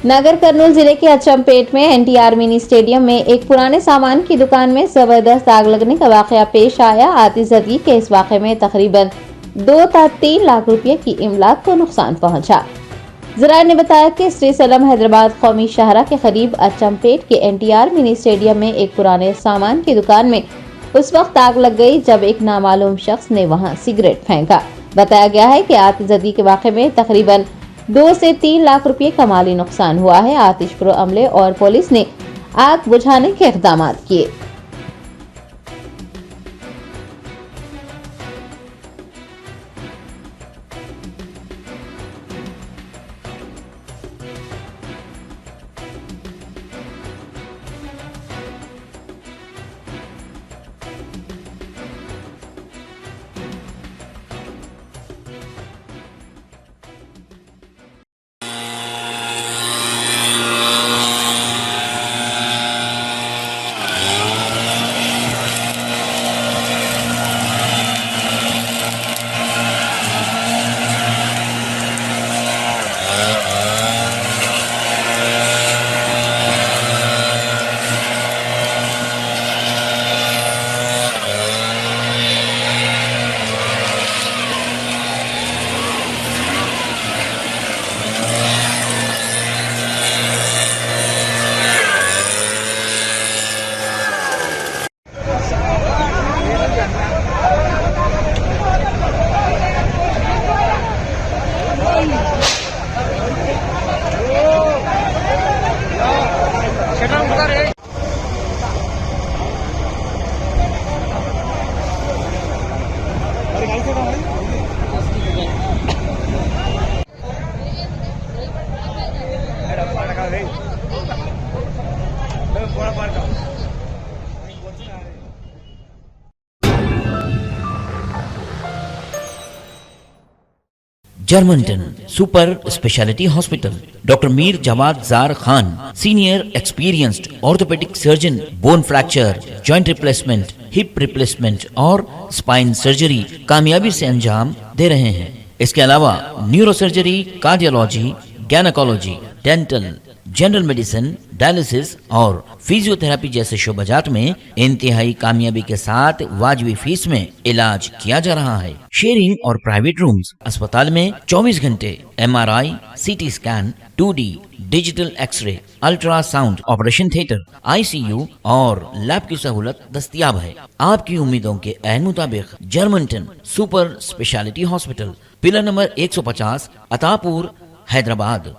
नगर कर्नूल जिले के अचमपेट में एनटीआर मिनी स्टेडियम में एक पुराने सामान की दुकान में जबरदस्त आग लगने का वाकया पेश आया। आतिशबाजी के इस वाकये में तकरीबन 2 से 3 लाख रुपए की इमलाक को नुकसान पहुंचा। जराये ने बताया कि श्री सलम हैदराबाद कौमी शाहरा के करीब अचमपेट के एनटीआर मिनी स्टेडियम में एक पुराने सामान की दुकान में उस वक्त आग लग गई जब एक नामालूम शख्स ने वहां सिगरेट फेंका। बताया गया है कि आतिशबाजी के वाकये में तकरीबन 2 से 3 लाख रुपए का माली नुकसान हुआ है। आतिशप्रो अमले और पुलिस ने आग बुझाने के इक़दाम किए। Germanton super speciality hospital, doctor Mir Jawad Jar Khan, senior experienced orthopaedic surgeon, bone fracture, joint replacement, hip replacement और स्पाइन सर्जरी कामयाबी से अंजाम दे रहे हैं। इसके अलावा neuro surgery, cardiology, gynaecology, dental, general medicine, dialysis और फिजियोथेरेपी जैसे शोबाजात में इंतहाई कामयाबी के साथ वाजबी फीस में इलाज किया जा रहा है। शेयरिंग और प्राइवेट रूम्स, अस्पताल में 24 घंटे MRI, CT scan, 2D digital x ray, ultrasound, operation theatre, ICU और लैब की सहूलत दस्तयाब है। आपकी उम्मीदों के ऐन मुताबिक Germanton super speciality hospital, pillar number 150, Attapur, Hyderabad.